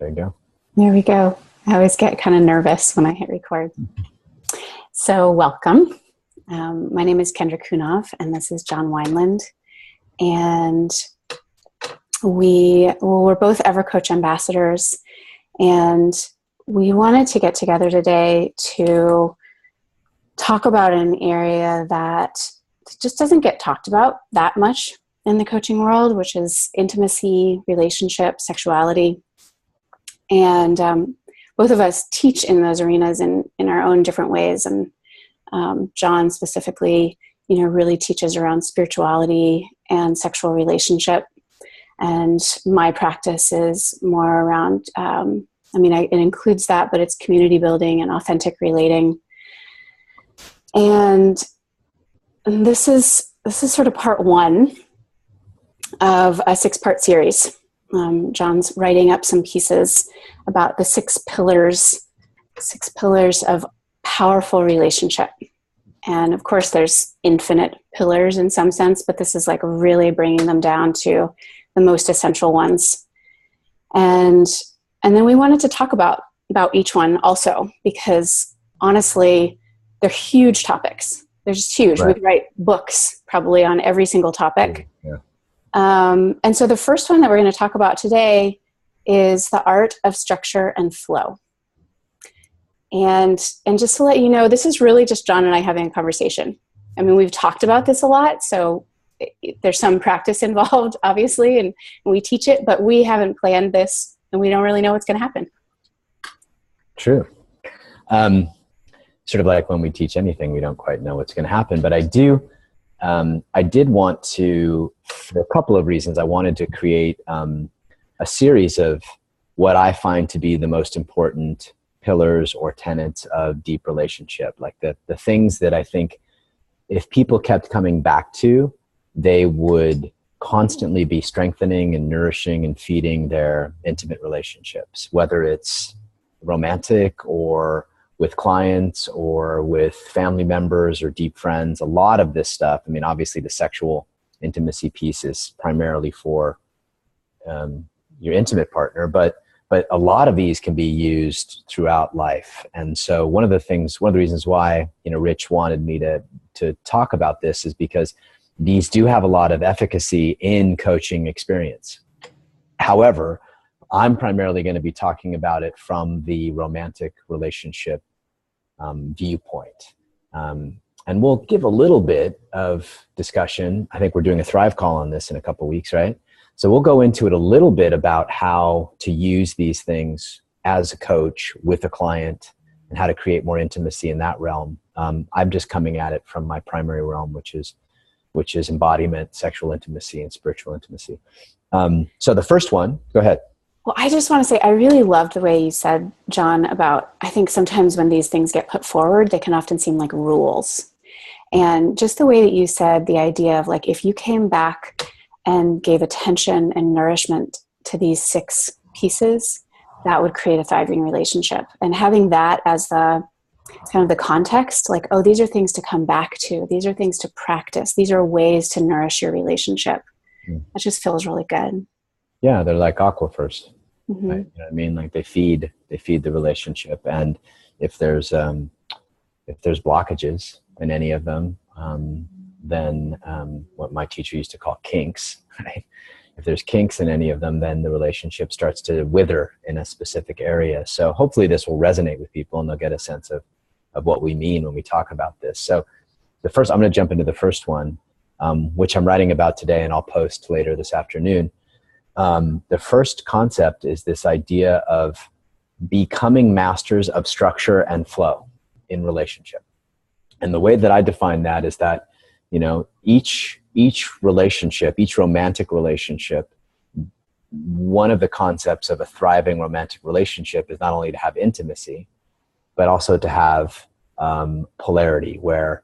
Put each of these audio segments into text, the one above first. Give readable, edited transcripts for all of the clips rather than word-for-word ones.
There you go. There we go. I always get kind of nervous when I hit record. So welcome. My name is Kendra Cunov, and this is John Wineland. And we're both EverCoach ambassadors, and we wanted to get together today to talk about an area that just doesn't get talked about that much in the coaching world, which is intimacy, relationship, sexuality. And both of us teach in those arenas in our own different ways. And John specifically, really teaches around spirituality and sexual relationship. And my practice is more around, it includes that, but it's community building and authentic relating. And this is sort of part one of a 6-part series. John's writing up some pieces about the 6 pillars of powerful relationship. And of course, there's infinite pillars in some sense, but this is like really bringing them down to the most essential ones. And then we wanted to talk about each one also, because honestly, they're huge topics. They're just huge. Right. We'd write books probably on every single topic. Yeah. And so the first one that we're going to talk about today is the art of structure and flow. And just to let you know, this is really just John and I having a conversation. I mean, we've talked about this a lot, so there's some practice involved, obviously, and we teach it, but we haven't planned this, and we don't really know what's going to happen. True. Sort of like when we teach anything, we don't quite know what's going to happen, but I did want to, for a couple of reasons, I wanted to create a series of what I find to be the most important pillars or tenets of deep relationship, like the things that I think if people kept coming back to, they would constantly be strengthening and nourishing and feeding their intimate relationships, whether it's romantic or with clients or with family members or deep friends. A lot of this stuff, obviously the sexual intimacy piece is primarily for your intimate partner, but a lot of these can be used throughout life. And so one of the reasons why, Rich wanted me to talk about this is because these do have a lot of efficacy in coaching experience. However, I'm primarily going to be talking about it from the romantic relationship viewpoint. And we'll give a little bit of discussion. I think we're doing a Thrive call on this in a couple of weeks, right? So we'll go into it a little bit about how to use these things as a coach with a client and how to create more intimacy in that realm. I'm just coming at it from my primary realm, which is embodiment, sexual intimacy, and spiritual intimacy. So the first one, go ahead. Well, I just want to say, I really loved the way you said, John, about, I think sometimes when these things get put forward, they can often seem like rules. And just the way that you said the idea of like, if you came back and gave attention and nourishment to these 6 pieces, that would create a thriving relationship. And having that as the kind of the context, like, oh, these are things to come back to. These are things to practice. These are ways to nourish your relationship. That just feels really good. Yeah, they're like aquifers. Mm-hmm. Right? You know what I mean? Like they feed the relationship. And if there's blockages in any of them, then what my teacher used to call kinks, right? If there's kinks in any of them, then the relationship starts to wither in a specific area. So hopefully this will resonate with people and they'll get a sense of what we mean when we talk about this. So I'm going to jump into the first one, which I'm writing about today and I'll post later this afternoon. The first concept is this idea of becoming masters of structure and flow in relationship. And the way that I define that is that, each relationship, each romantic relationship, one of the concepts of a thriving romantic relationship is not only to have intimacy, but also to have polarity, where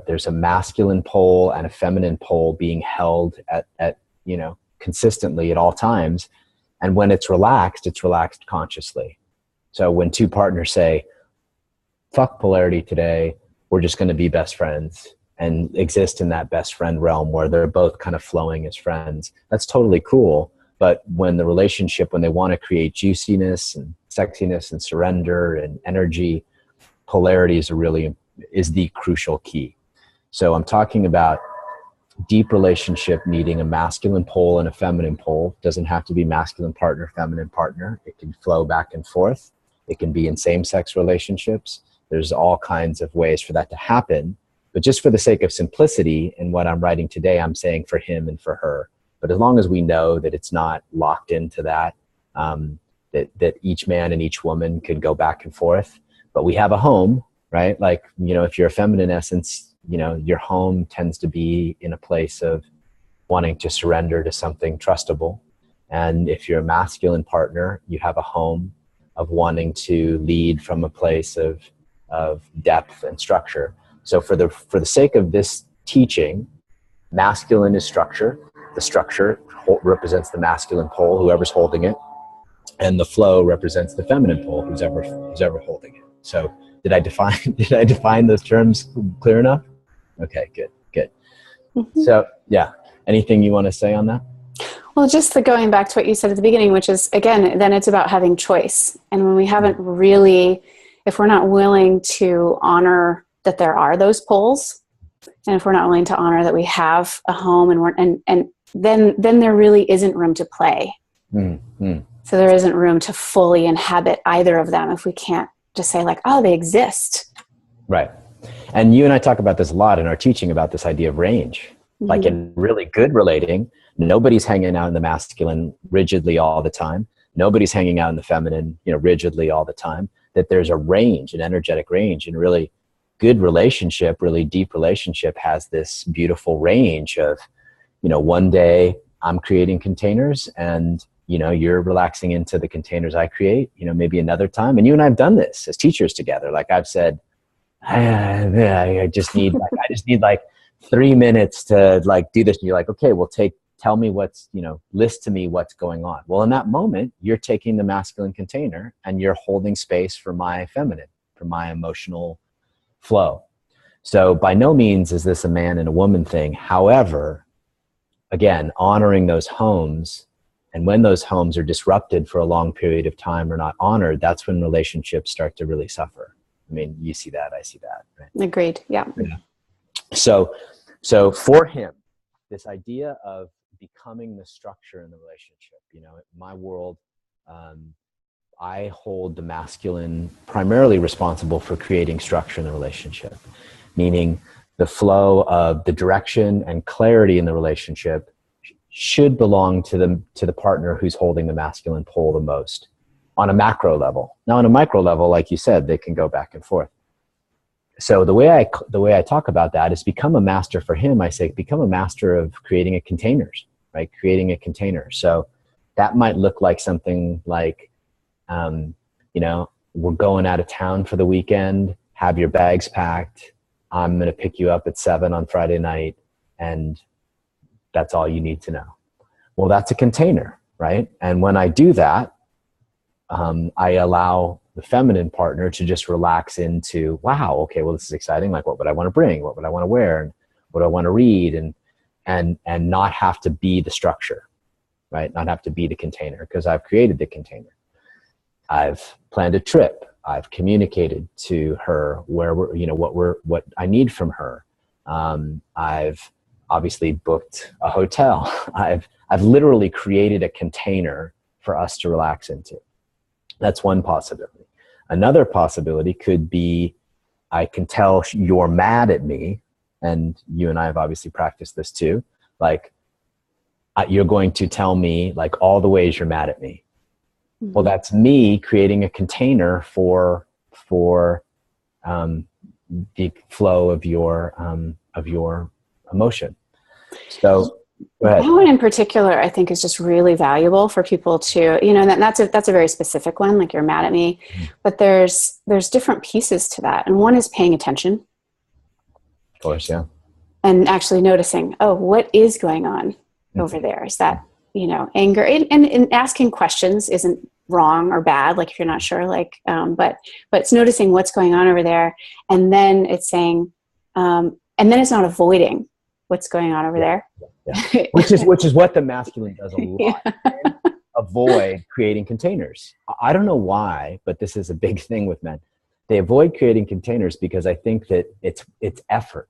there's a masculine pole and a feminine pole being held at consistently at all times. And when it's relaxed consciously. So when 2 partners say, fuck polarity today, we're just going to be best friends and exist in that best friend realm where they're both kind of flowing as friends, that's totally cool. But when the relationship, when they want to create juiciness and sexiness and surrender and energy, polarity is the crucial key. So I'm talking about deep relationship needing a masculine pole and a feminine pole. Doesn't have to be masculine partner, feminine partner. It can flow back and forth. It can be in same-sex relationships. There's all kinds of ways for that to happen. But just for the sake of simplicity in what I'm writing today, I'm saying for him and for her. But as long as we know that it's not locked into that, that each man and each woman could go back and forth, but we have a home, right? Like, if you're a feminine essence, your home tends to be in a place of wanting to surrender to something trustable. And if you're a masculine partner, you have a home of wanting to lead from a place of depth and structure. So for the sake of this teaching, masculine is structure. The structure represents the masculine pole, whoever's holding it, and the flow represents the feminine pole, who's ever holding it. So did I define those terms clear enough? Okay, good. Mm-hmm. So yeah, anything you want to say on that? Well, just going back to what you said at the beginning, which is, again, then it's about having choice. And when we haven't really, if we're not willing to honor that there are those poles, and if we're not willing to honor that we have a home, and then there really isn't room to play. Mm-hmm. So there isn't room to fully inhabit either of them if we can't just say like, oh, they exist. Right. And you and I talk about this a lot in our teaching about this idea of range. Mm-hmm. Like in really good relating, nobody's hanging out in the masculine rigidly all the time. Nobody's hanging out in the feminine, rigidly all the time. That there's a range, an energetic range, and really good relationship, really deep relationship has this beautiful range of, one day I'm creating containers and, you're relaxing into the containers I create, maybe another time. And you and I have done this as teachers together. Like I've said, I just need like 3 minutes to like do this. And you're like, okay, well tell me list to me what's going on. Well, in that moment, you're taking the masculine container and you're holding space for my feminine, for my emotional flow. So by no means is this a man and a woman thing. However, again, honoring those homes, and when those homes are disrupted for a long period of time or not honored, that's when relationships start to really suffer. I mean, you see that, I see that. Right? Agreed. Yeah. So for him, this idea of becoming the structure in the relationship, in my world, I hold the masculine primarily responsible for creating structure in the relationship, meaning the flow of the direction and clarity in the relationship should belong to the partner who's holding the masculine pole the most on a macro level. Now on a micro level, like you said, they can go back and forth. So the way I talk about that is become a master for him. I say, become a master of creating a containers, right? Creating a container. So that might look like something like, we're going out of town for the weekend, have your bags packed. I'm going to pick you up at 7 on Friday night. And that's all you need to know. Well, that's a container, right? And when I do that, I allow the feminine partner to just relax into, wow, okay, well, this is exciting. Like, what would I want to bring? What would I want to wear? And what do I want to read? And not have to be the structure, right? Not have to be the container, because I've created the container. I've planned a trip. I've communicated to her what I need from her. I've obviously booked a hotel. I've literally created a container for us to relax into. That's one possibility. Another possibility could be, I can tell you're mad at me, and you and I have obviously practiced this too. Like, you're going to tell me like all the ways you're mad at me. Mm-hmm. Well, that's me creating a container for the flow of your emotion. So go ahead. That one in particular, I think, is just really valuable for people to, that's a very specific one, like you're mad at me, but there's different pieces to that. And one is paying attention. Of course, yeah. And actually noticing, oh, what is going on over there? Is that, anger? And asking questions isn't wrong or bad, like if you're not sure, like, but it's noticing what's going on over there. And then it's saying, and then it's not avoiding what's going on over there. Yeah. Which is what the masculine does a lot. Yeah. Avoid creating containers. I don't know why, but this is a big thing with men. They avoid creating containers because I think that it's effort.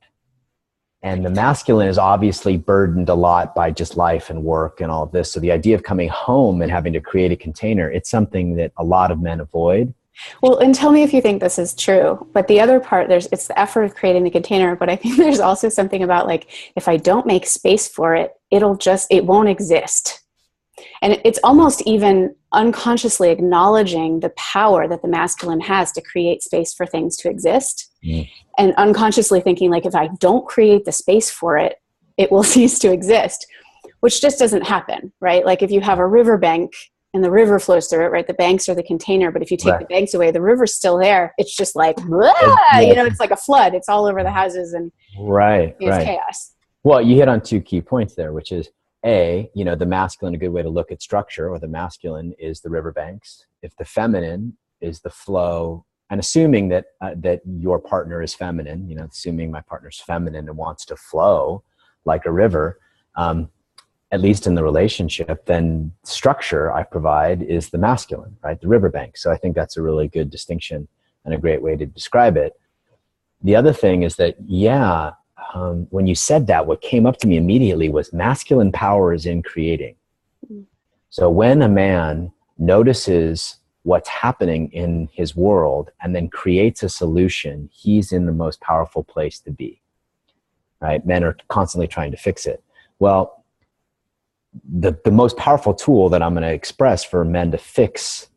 And the masculine is obviously burdened a lot by just life and work and all of this. So the idea of coming home and having to create a container, it's something that a lot of men avoid. Well, and tell me if you think this is true. But the other part, it's the effort of creating the container. But I think there's also something about, like, if I don't make space for it, it won't exist. And it's almost even unconsciously acknowledging the power that the masculine has to create space for things to exist. Mm. And unconsciously thinking, like, if I don't create the space for it, it will cease to exist, which just doesn't happen, right? Like, if you have a riverbank and the river flows through it, right? The banks are the container, but if you take the banks away, the river's still there. It's just like, it's like a flood. It's all over the houses and it's chaos. Well, you hit on two key points there, which is the masculine, a good way to look at structure, or the masculine is the riverbanks. If the feminine is the flow, and assuming that your partner is feminine, assuming my partner's feminine and wants to flow like a river, at least in the relationship, then structure I provide is the masculine, right? The riverbank. So I think that's a really good distinction and a great way to describe it. The other thing is that, when you said that, what came up to me immediately was masculine power is in creating. So when a man notices what's happening in his world and then creates a solution, he's in the most powerful place to be, right? Men are constantly trying to fix it. Well, the most powerful tool that I'm going to express for men to fix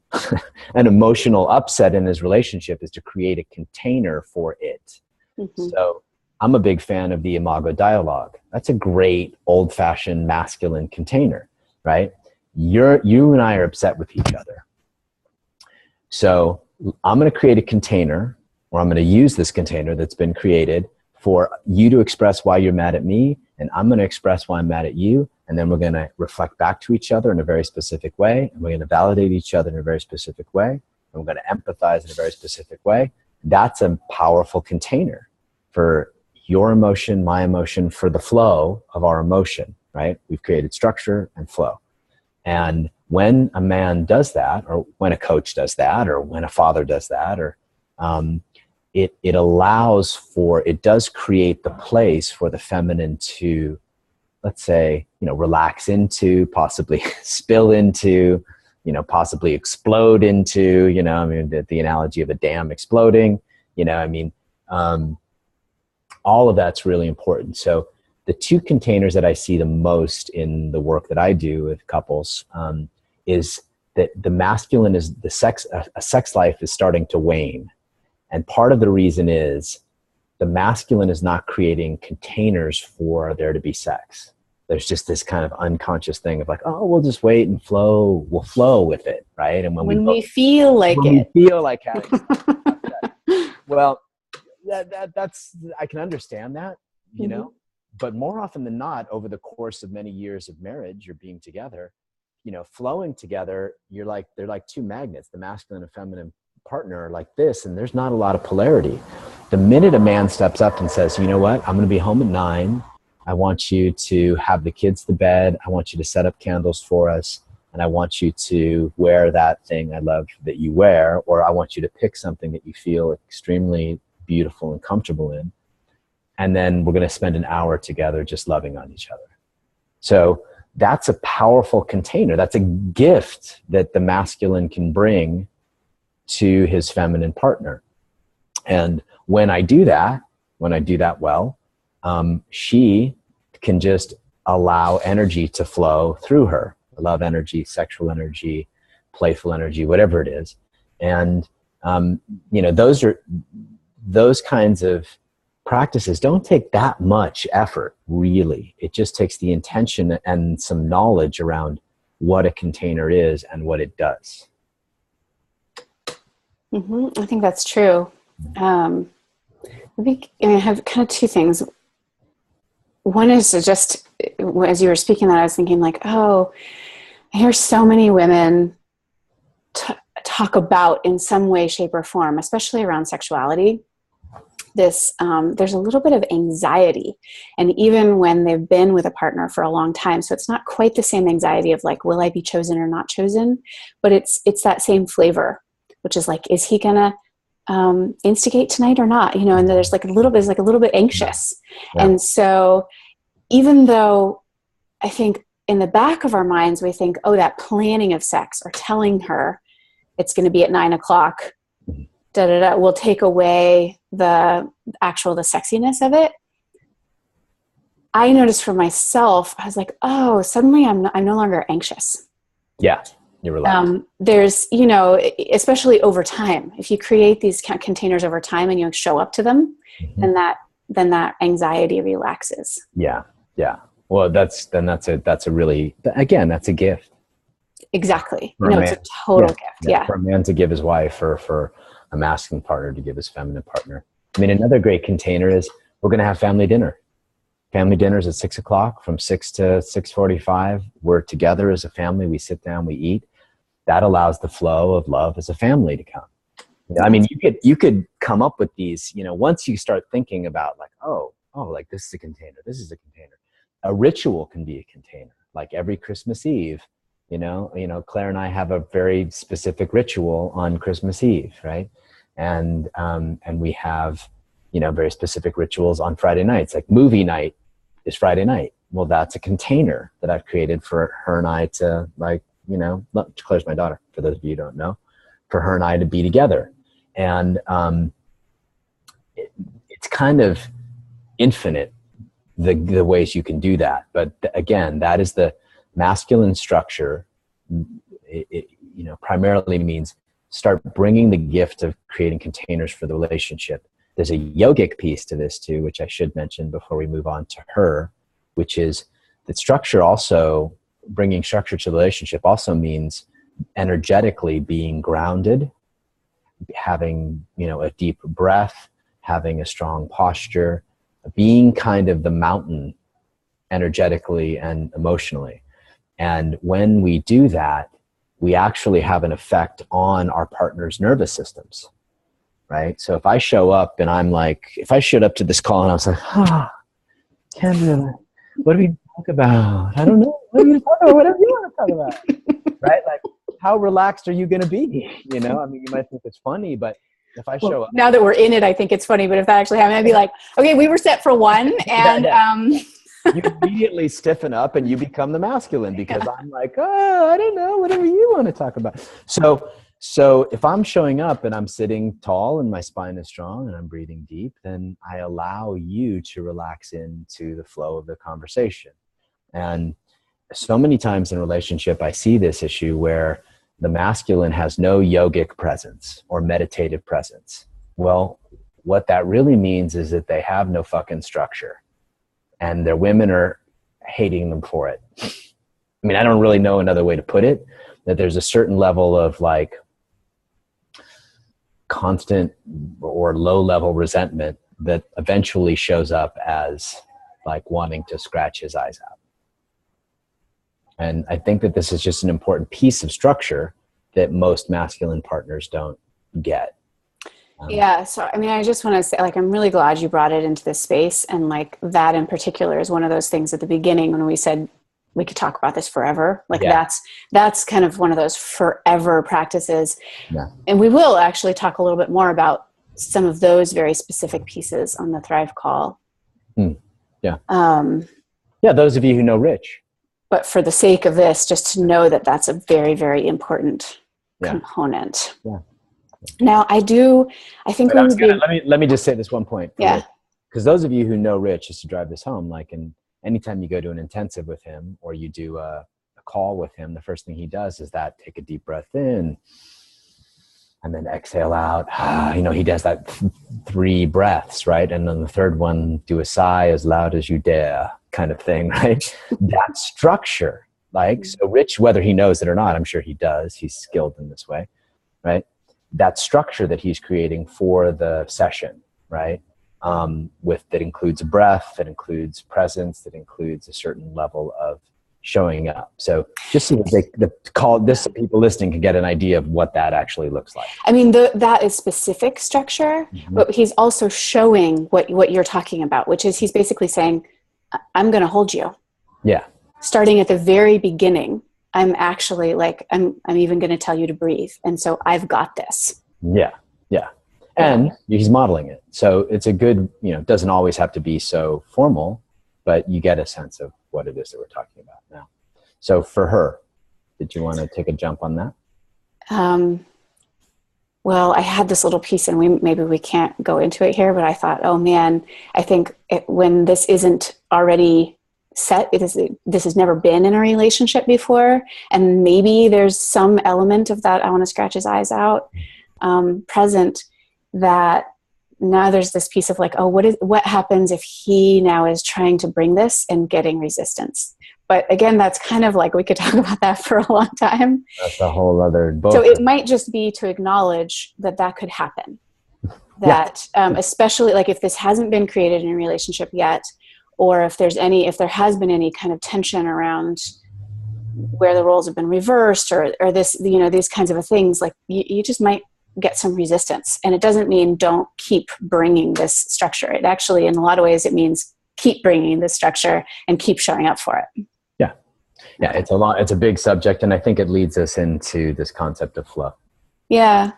an emotional upset in his relationship is to create a container for it. Mm-hmm. So I'm a big fan of the imago dialogue. That's a great old-fashioned masculine container, right? You and I are upset with each other. So I'm going to create a container, or I'm going to use this container that's been created for you to express why you're mad at me, and I'm going to express why I'm mad at you, and then we're going to reflect back to each other in a very specific way, and we're going to validate each other in a very specific way, and we're going to empathize in a very specific way. That's a powerful container for your emotion, my emotion, for the flow of our emotion, right? We've created structure and flow. And when a man does that, or when a coach does that, or when a father does that, or it allows for, it does create the place for the feminine to, let's say, relax into, possibly spill into, possibly explode into, the analogy of a dam exploding, all of that's really important. So the two containers that I see the most in the work that I do with couples is that the masculine is a sex life is starting to wane. And part of the reason is the masculine is not creating containers for there to be sex. There's just this kind of unconscious thing of like, oh, we'll just wait and flow. We'll flow with it, right? And when we feel like having sex. Well, that's I can understand that, but more often than not, over the course of many years of marriage or being together, flowing together, they're like two magnets. The masculine and feminine partner are like this, and there's not a lot of polarity. The minute a man steps up and says, you know what, I'm going to be home at 9. I want you to have the kids to bed. I want you to set up candles for us. And I want you to wear that thing I love that you wear, or I want you to pick something that you feel extremely beautiful and comfortable in. And then we're going to spend an hour together just loving on each other. So that's a powerful container. That's a gift that the masculine can bring to his feminine partner. And when I do that well, she can just allow energy to flow through her. Love energy, sexual energy, playful energy, whatever it is. And, those kinds of practices don't take that much effort, really. It just takes the intention and some knowledge around what a container is and what it does. Mm-hmm. I think that's true. I have kind of two things. One is just, as you were speaking that, I was thinking like, I hear so many women talk about in some way, shape, or form, especially around sexuality, this, there's a little bit of anxiety. And even when they've been with a partner for a long time, so it's not quite the same anxiety of like, will I be chosen or not chosen? But it's that same flavor, which is like, is he gonna instigate tonight or not? And there's like a little bit anxious. Yeah. And so even though I think in the back of our minds, we think, oh, that planning of sex or telling her it's going to be at 9:00, will take away the sexiness of it. I noticed for myself, I was like, oh, suddenly I'm no longer anxious. Yeah. You're relaxed. There's, especially over time, if you create these containers over time and you show up to them, then that anxiety relaxes. Yeah. Yeah. Well, that's a really, again, that's a gift. Exactly. It's a total gift. Yeah. For a man to give his wife, or for a masculine partner to give his feminine partner. I mean, another great container is we're going to have family dinner. Family dinners at 6:00, from 6 to 6:45. We're together as a family. We sit down, we eat. That allows the flow of love as a family to come. I mean, you could come up with these, once you start thinking about like, oh, like this is a container. This is a container. A ritual can be a container. Like every Christmas Eve, Claire and I have a very specific ritual on Christmas Eve, right? And we have, very specific rituals on Friday nights. Like movie night is Friday night. Well, that's a container that I've created for her and I to, like, Claire's my daughter, for those of you who don't know, for her and I to be together. And it's kind of infinite, the ways you can do that. But again, that is the masculine structure. It primarily means start bringing the gift of creating containers for the relationship. There's a yogic piece to this too, which I should mention before we move on to her, which is that structure also, bringing structure to the relationship also means energetically being grounded, having, a deep breath, having a strong posture, being kind of the mountain energetically and emotionally. And when we do that, we actually have an effect on our partner's nervous systems, right? So if I show up and I'm like, if I showed up to this call and I was like, Kendra, what do we talk about? I don't know. What do you talk about? Whatever you want to talk about, right? Like, how relaxed are you going to be? I mean, you might think it's funny, but if I show up. Now that we're in it, I think it's funny, but if that actually happened, I'd be like, okay, we were set for one. And, you immediately stiffen up and you become the masculine because I'm like, oh, I don't know, whatever you want to talk about. So if I'm showing up and I'm sitting tall and my spine is strong and I'm breathing deep, then I allow you to relax into the flow of the conversation. And so many times in relationship, I see this issue where the masculine has no yogic presence or meditative presence. Well, what that really means is that they have no fucking structure. And their women are hating them for it. I mean, I don't really know another way to put it, that there's a certain level of like constant or low level resentment that eventually shows up as like wanting to scratch his eyes out. And I think that this is just an important piece of structure that most masculine partners don't get. Yeah. So, I mean, I just want to say, like, I'm really glad you brought it into this space. And like that in particular is one of those things at the beginning when we said we could talk about this forever. Like that's kind of one of those forever practices. Yeah. And we will actually talk a little bit more about some of those very specific pieces on the Thrive call. Yeah. Those of you who know Rich. But for the sake of this, just to know that that's a very, very important component. Yeah. Now I think let me just say this one point. Because those of you who know Rich, just to drive this home, like, and anytime you go to an intensive with him or you do a call with him, the first thing he does is take a deep breath in and then exhale out. He does that 3 breaths, right? And then the third one, do a sigh as loud as you dare kind of thing, right? That structure, so Rich, whether he knows it or not, I'm sure he does. He's skilled in this way, right? That structure that he's creating for the session, right? That includes breath, that includes presence, that includes a certain level of showing up. So just so that the call this, so people listening can get an idea of what that actually looks like. I mean, that is specific structure, but he's also showing what you're talking about, which is he's basically saying, I'm going to hold you. Yeah. Starting at the very beginning, I'm actually like, I'm even going to tell you to breathe. And so I've got this. Yeah. Yeah. And he's modeling it. So it's a good, it doesn't always have to be so formal, but you get a sense of what it is that we're talking about now. So for her, did you want to take a jump on that? Well, I had this little piece, and maybe we can't go into it here, but I thought, oh man, I think when this isn't already set, this has never been in a relationship before, and maybe there's some element of that, I want to scratch his eyes out, present, that now there's this piece of like, oh, what happens if he now is trying to bring this and getting resistance? But again, that's kind of like, we could talk about that for a long time. That's a whole other book. So it might just be to acknowledge that could happen. That especially like if this hasn't been created in a relationship yet, or if there has been any kind of tension around where the roles have been reversed, or this, these kinds of things, like you just might get some resistance. And it doesn't mean don't keep bringing this structure. It actually, in a lot of ways, it means keep bringing this structure and keep showing up for it. Yeah, it's a big subject, and I think it leads us into this concept of flow. Yeah.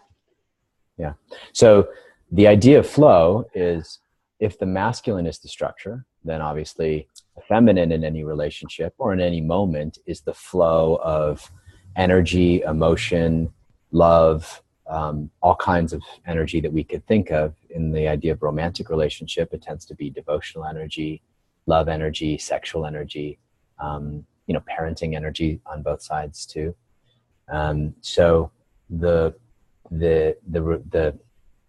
So the idea of flow is, if the masculine is the structure, then obviously the feminine in any relationship or in any moment is the flow of energy, emotion, love, all kinds of energy that we could think of. In the idea of romantic relationship, it tends to be devotional energy, love energy, sexual energy, parenting energy on both sides too. So the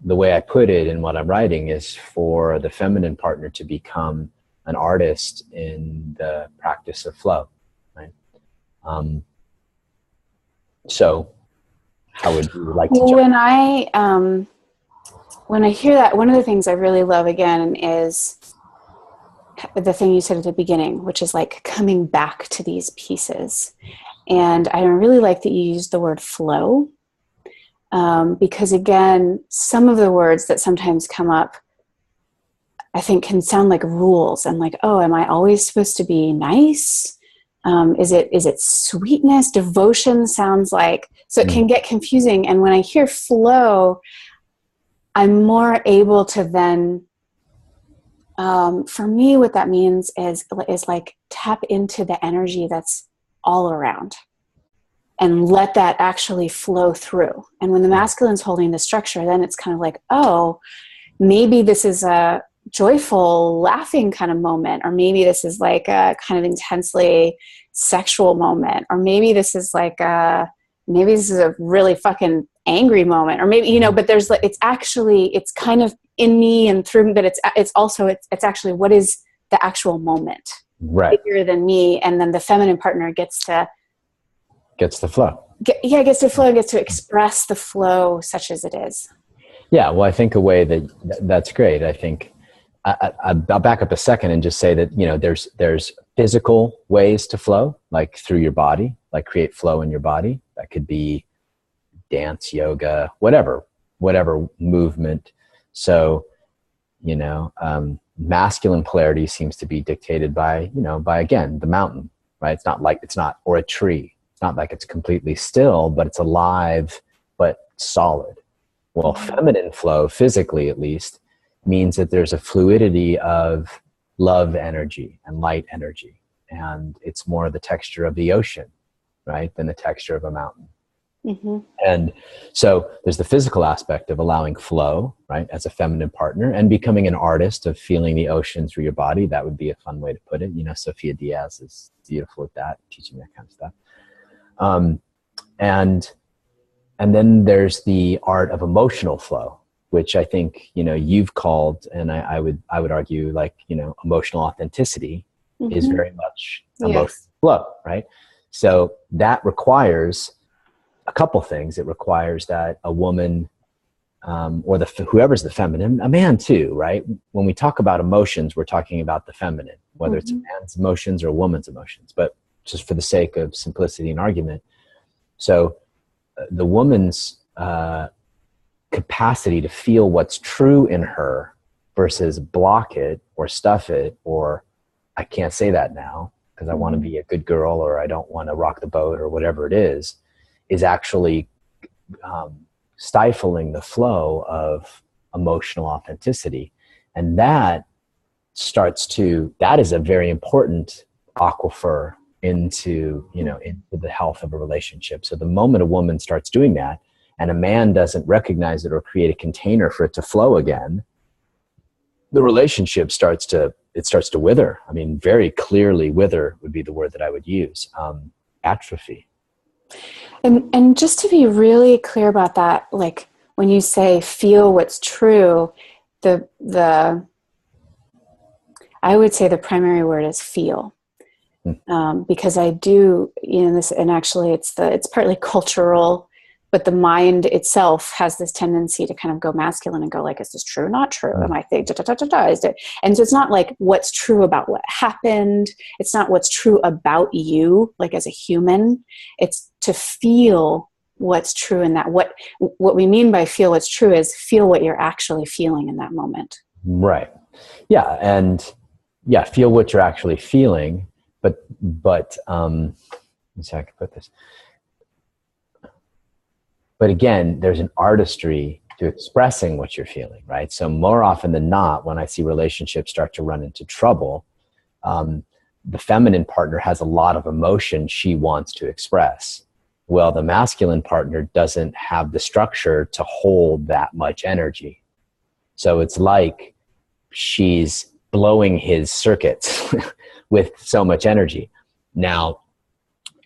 way I put it in what I'm writing is for the feminine partner to become an artist in the practice of flow, right? So how would you like to jump? When I hear that, one of the things I really love again is the thing you said at the beginning, which is like coming back to these pieces. And I really like that you used the word flow, because again, some of the words that sometimes come up, I think, can sound like rules and like, oh, am I always supposed to be nice? Is it sweetness? Devotion sounds like, so it can get confusing. And when I hear flow, I'm more able to then, for me, what that means is like tap into the energy that's all around and let that actually flow through. And when the masculine's holding the structure, then it's kind of like, oh, maybe this is a joyful, laughing kind of moment, or maybe this is like a kind of intensely sexual moment, or maybe this is like maybe this is a really fucking angry moment, or maybe, but there's like, it's kind of in me and through me, but it's also actually what is the actual moment, right? Bigger than me. And then the feminine partner gets to flow. Gets to flow and gets to express the flow such as it is. Yeah. Well, I think a way that's great. I think I'll back up a second and just say that, there's physical ways to flow, like through your body, like create flow in your body. That could be dance, yoga, whatever movement. So, masculine polarity seems to be dictated by again, the mountain, right? Or a tree. It's not like it's completely still, but it's alive, but solid. Well, feminine flow, physically at least, means that there's a fluidity of love energy and light energy. And it's more the texture of the ocean, right, than the texture of a mountain. Mm-hmm. And so there's the physical aspect of allowing flow, right, as a feminine partner, and becoming an artist of feeling the ocean through your body. That would be a fun way to put it. Sophia Diaz is beautiful at that, teaching that kind of stuff. And then there's the art of emotional flow, which I think, you've called, and I would argue, like, emotional authenticity is very much emotional flow, right? So that requires a couple things. It requires that a woman, or whoever's the feminine, a man too, right? When we talk about emotions, we're talking about the feminine, whether it's a man's emotions or a woman's emotions. But just for the sake of simplicity and argument. So the woman's capacity to feel what's true in her versus block it or stuff it, or I can't say that now because I want to be a good girl, or I don't want to rock the boat, or whatever it is actually stifling the flow of emotional authenticity. And that is a very important aquifer into the health of a relationship. So the moment a woman starts doing that and a man doesn't recognize it or create a container for it to flow again, the relationship starts to wither. I mean, very clearly wither would be the word that I would use. Atrophy. And just to be really clear about that, like when you say feel what's true, I would say the primary word is feel. Because I do, this, and actually it's partly cultural, but the mind itself has this tendency to kind of go masculine and go like, is this true or not true? Am I thinking, is it? And so it's not like what's true about what happened. It's not what's true about you, like as a human. It's to feel what's true in that. What we mean by feel what's true is feel what you're actually feeling in that moment. Right. Yeah. And yeah, feel what you're actually feeling. But let me see how I can put this. But again, there's an artistry to expressing what you're feeling, right? So more often than not, when I see relationships start to run into trouble, the feminine partner has a lot of emotion she wants to express. Well, the masculine partner doesn't have the structure to hold that much energy. So it's like she's blowing his circuits with so much energy. Now,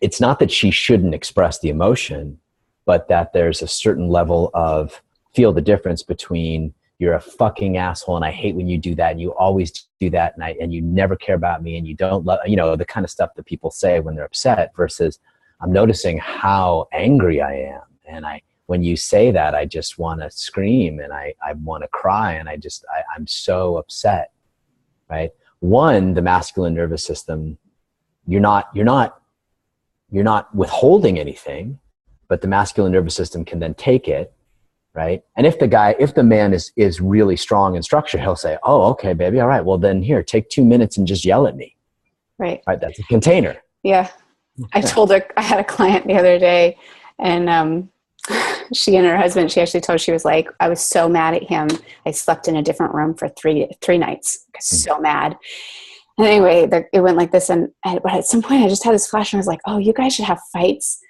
it's not that she shouldn't express the emotion, but that there's a certain level of feel the difference between you're a fucking asshole and I hate when you do that and you always do that and you never care about me and you don't love, the kind of stuff that people say when they're upset, versus I'm noticing how angry I am. And when you say that, I just want to scream and I want to cry and I'm so upset, right? One, the masculine nervous system, you're not withholding anything, but the masculine nervous system can then take it, right? And if the man is really strong in structure, he'll say, oh, okay, baby. All right. Well, then here, take 2 minutes and just yell at me. Right. Right. That's a container. Yeah. I told her, I had a client the other day and, she and her husband, she actually told, she was like, I was so mad at him. I slept in a different room for three nights. I was so mad. And anyway, it went like this. But at some point I just had this flash and I was like, oh, you guys should have fights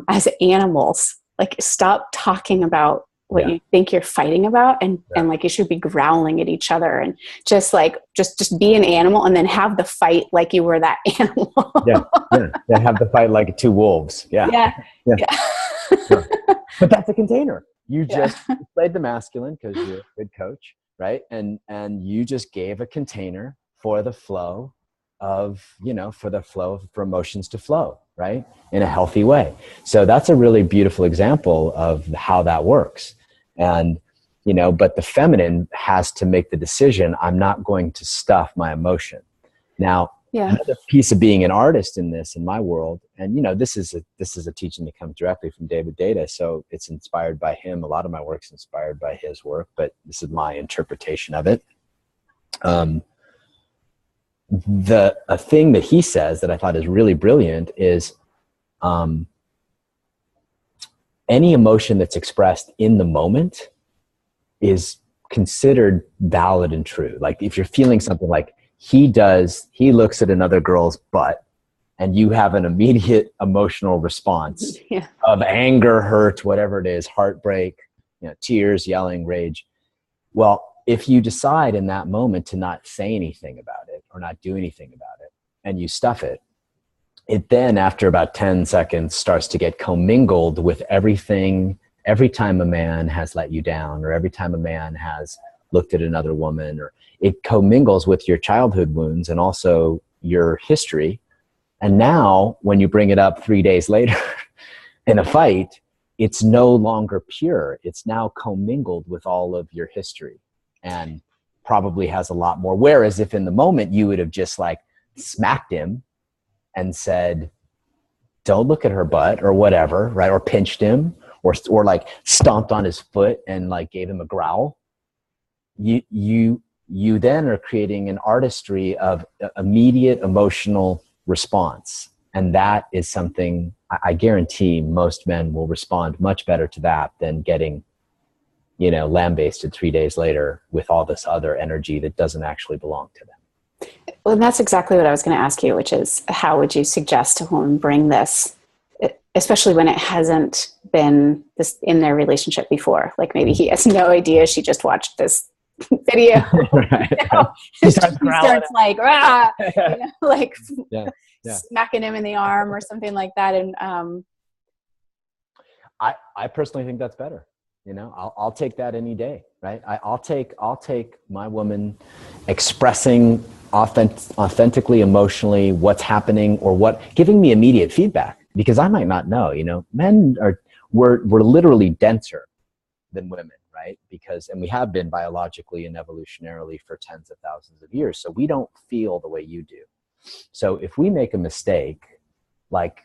as animals. Like stop talking about what you think you're fighting about and like you should be growling at each other and just like, just be an animal and then have the fight like you were that animal. Yeah. Have the fight like two wolves. Yeah. But that's a container. You just played the masculine because you're a good coach, right? And you just gave a container for the flow of, for emotions to flow, right? In a healthy way. So that's a really beautiful example of how that works. And, but the feminine has to make the decision, I'm not going to stuff my emotion. Now, another piece of being an artist in my world, and this is a teaching that comes directly from David Data, so it's inspired by him. A lot of my work's inspired by his work, but this is my interpretation of it. A thing that he says that I thought is really brilliant is any emotion that's expressed in the moment is considered valid and true. Like if you're feeling something like he looks at another girl's butt and you have an immediate emotional response of anger, hurt, whatever it is, heartbreak, tears, yelling, rage. Well, if you decide in that moment to not say anything about it or not do anything about it and you stuff it, it then after about 10 seconds starts to get commingled with everything. Every time a man has let you down or every time a man has looked at another woman, or it commingles with your childhood wounds and also your history. And now when you bring it up 3 days later in a fight, it's no longer pure. It's now commingled with all of your history and probably has a lot more. Whereas if in the moment you would have just like smacked him and said, don't look at her butt or whatever, right? Or pinched him or like stomped on his foot and like gave him a growl, you then are creating an artistry of immediate emotional response. And that is something I guarantee most men will respond much better to that than getting, lambasted 3 days later with all this other energy that doesn't actually belong to them. Well, and that's exactly what I was going to ask you, which is how would you suggest a woman bring this, especially when it hasn't been this in their relationship before? Like maybe he has no idea. She just watched this video. Right. She starts like, rah, like smacking him in the arm or something like that. And I personally think that's better. I'll take that any day, right? I'll take my woman expressing authentically, emotionally what's happening or giving me immediate feedback, because I might not know. Men we're literally denser than women, right? And we have been biologically and evolutionarily for tens of thousands of years, so we don't feel the way you do. So if we make a mistake, like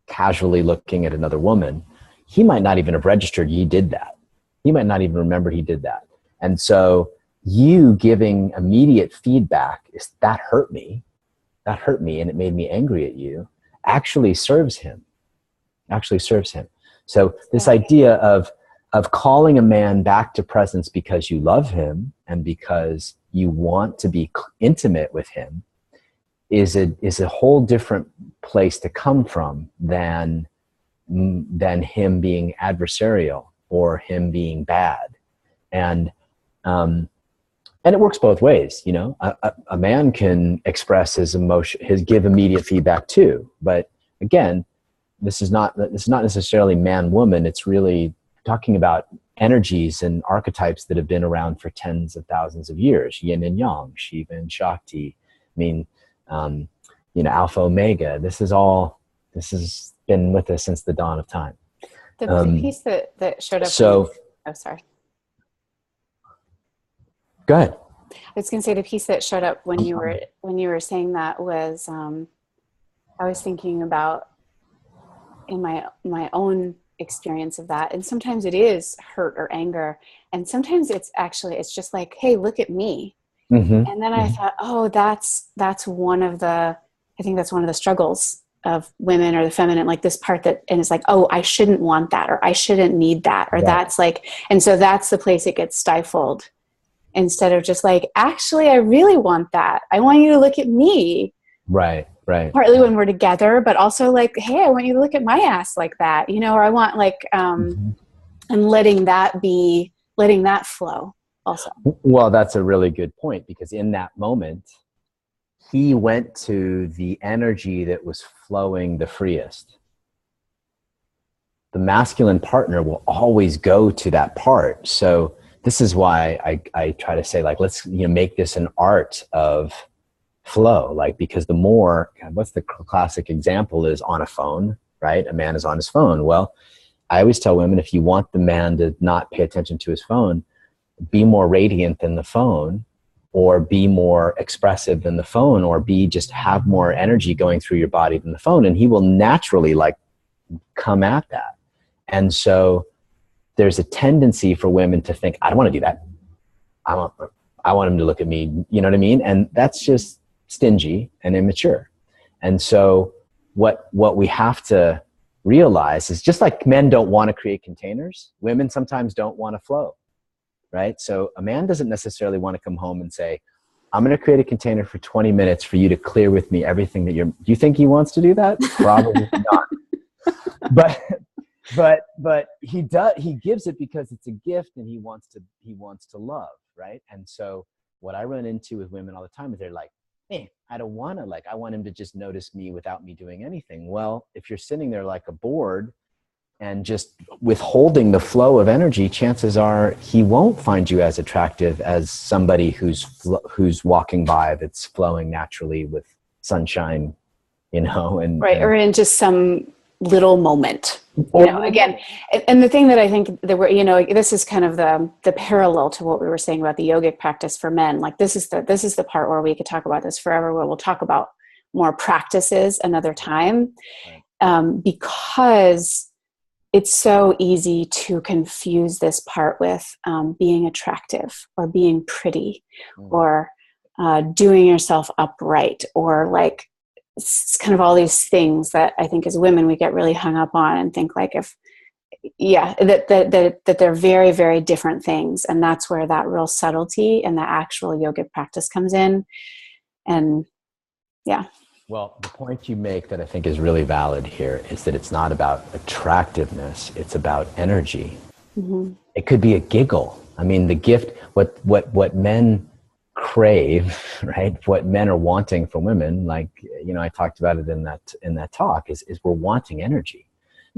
casually looking at another woman, he might not even have registered he did that. He might not even remember he did that. And so you giving immediate feedback is that hurt me and it made me angry at you, actually serves him. So this idea of calling a man back to presence because you love him and because you want to be intimate with him is a whole different place to come from than him being adversarial or him being bad. And it works both ways. A man can express his emotion, give immediate feedback too. But again, this is not necessarily man woman. It's really talking about energies and archetypes that have been around for tens of thousands of years. Yin and Yang, Shiva and Shakti. Alpha Omega. This has been with us since the dawn of time. The piece that showed up. Sorry. Go ahead. I was going to say the piece that showed up when you were saying that was, I was thinking about in my own experience of that. And sometimes it is hurt or anger. And sometimes it's just like, hey, look at me. Mm-hmm. And then I thought, oh, that's one of the struggles of women or the feminine, like this part and it's like, oh, I shouldn't want that, or I shouldn't need that, or that's like, and so that's the place it gets stifled instead of just like, actually, I really want that. I want you to look at me. Right. Partly when we're together, but also like, hey, I want you to look at my ass like that, or I want like, and letting that flow also. Well, that's a really good point, because in that moment, he went to the energy that was flowing the freest. The masculine partner will always go to that part. So this is why I try to say, like, let's make this an art of flow. Like, because the more, what's the classic example is on a phone, right? A man is on his phone. Well, I always tell women, if you want the man to not pay attention to his phone, be more radiant than the phone, or be more expressive than the phone, or just have more energy going through your body than the phone. And he will naturally like come at that. And so there's a tendency for women to think, I don't want to do that. I want him to look at me. You know what I mean? And that's just stingy and immature. And so what we have to realize is, just like men don't want to create containers, women sometimes don't want to flow. Right? So a man doesn't necessarily want to come home and say, I'm going to create a container for 20 minutes for you to clear with me everything that do you think he wants to do that? Probably not. But he does, he gives it because it's a gift and he wants to love. Right? And so what I run into with women all the time is they're like, hey, I don't want to, I want him to just notice me without me doing anything. Well, if you're sitting there like a board and just withholding the flow of energy, chances are he won't find you as attractive as somebody who's walking by that's flowing naturally with sunshine, and right, or in just some little moment. Again, and the thing that I think that this is kind of the parallel to what we were saying about the yogic practice for men. Like this is the part where we could talk about this forever, where we'll talk about more practices another time, Right. because it's so easy to confuse this part with being attractive or being pretty or doing yourself upright, or like it's kind of all these things that I think as women we get really hung up on and think like that they're very, very different things. And that's where that real subtlety and the actual yogic practice comes in. And yeah. Well, the point you make that I think is really valid here is that it's not about attractiveness, it's about energy. Mm-hmm. It could be a giggle. I mean, the gift, what men crave, right? What men are wanting from women, like, I talked about it in that talk, is we're wanting energy.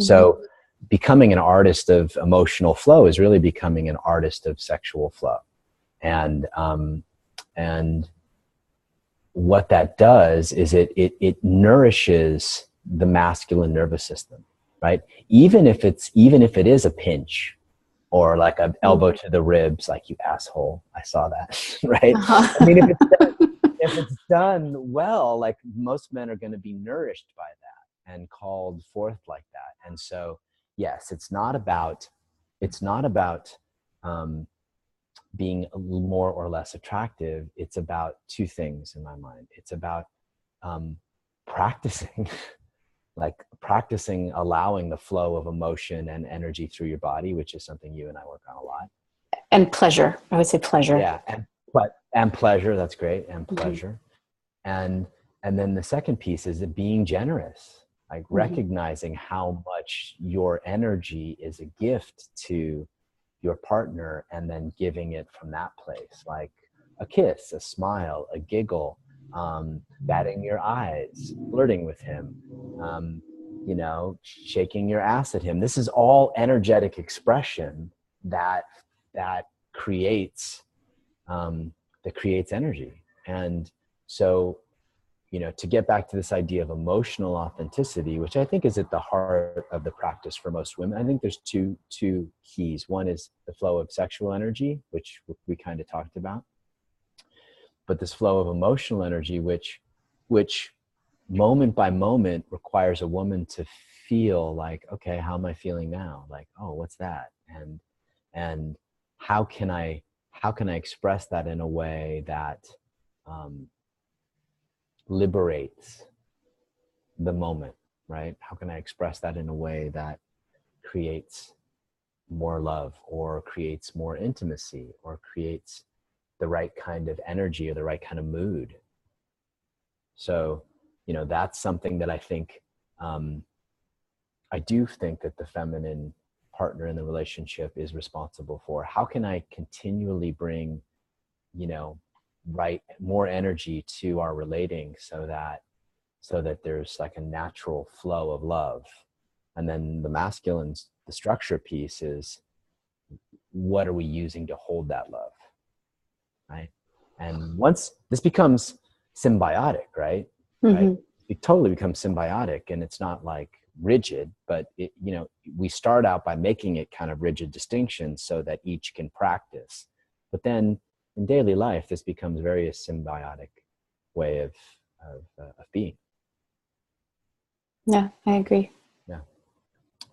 Mm-hmm. So becoming an artist of emotional flow is really becoming an artist of sexual flow. And what that does is it nourishes the masculine nervous system, right? Even if it is a pinch or like an elbow to the ribs, like, you asshole, I saw that, right? Uh-huh. I mean, if it's done well, like, most men are going to be nourished by that and called forth like that. And so, yes, it's not about being more or less attractive. It's about two things in my mind. It's about practicing, like practicing allowing the flow of emotion and energy through your body, which is something you and I work on a lot. And pleasure. I would say pleasure. Yeah, and pleasure. That's great. And pleasure. Mm-hmm. And then the second piece is being generous, like recognizing how much your energy is a gift to your partner, and then giving it from that place, like a kiss, a smile, a giggle, batting your eyes, flirting with him, shaking your ass at him. This is all energetic expression that creates energy. And so, to get back to this idea of emotional authenticity, which I think is at the heart of the practice for most women, I think there's two keys. One is the flow of sexual energy, which we kind of talked about, but this flow of emotional energy, which moment by moment requires a woman to feel like, okay, how am I feeling now? Like, oh, what's that? And how can I express that in a way that liberates the moment, right? How can I express that in a way that creates more love, or creates more intimacy, or creates the right kind of energy or the right kind of mood? So, that's something that I think, I do think that the feminine partner in the relationship is responsible for. How can I continually bring, more energy to our relating so that there's like a natural flow of love? And then the masculine, the structure piece is, what are we using to hold that love, right? And once this becomes symbiotic, right? Right, it totally becomes symbiotic, and it's not like rigid, but we start out by making it kind of rigid distinctions so that each can practice. But then in daily life, this becomes very a symbiotic way of being. Yeah, I agree. Yeah.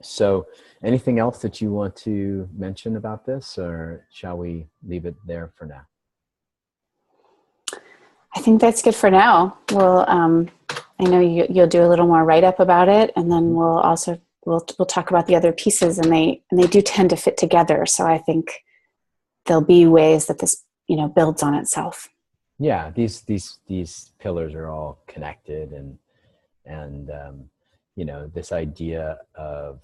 So anything else that you want to mention about this, or shall we leave it there for now? I think that's good for now. We'll, I know you'll do a little more write-up about it, and then we'll talk about the other pieces, and they do tend to fit together. So I think there'll be ways that this, builds on itself. Yeah, these pillars are all connected, and this idea of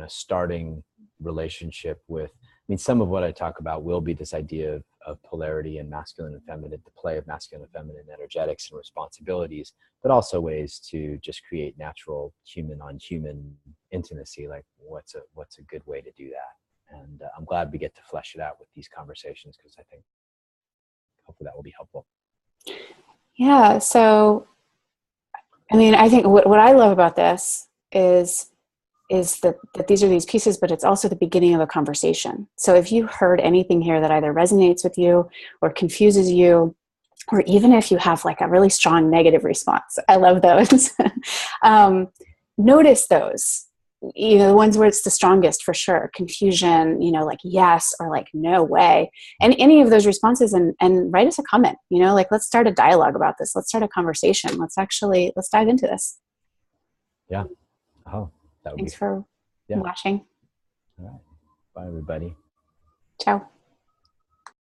starting relationship with, some of what I talk about will be this idea of polarity and masculine and feminine, the play of masculine and feminine energetics and responsibilities, but also ways to just create natural human on human intimacy. Like, what's a good way to do that? And I'm glad we get to flesh it out with these conversations, because I think hopefully that will be helpful. Yeah. So, I think what I love about this is that these are these pieces, but it's also the beginning of a conversation. So if you heard anything here that either resonates with you or confuses you, or even if you have like a really strong negative response. I love those. Notice those, the ones where it's the strongest for sure. Confusion, like yes, or like no way. And any of those responses, and write us a comment, like let's start a dialogue about this. Let's start a conversation. Let's dive into this. Yeah. Oh, that would Thanks for watching. All right. Bye, everybody. Ciao.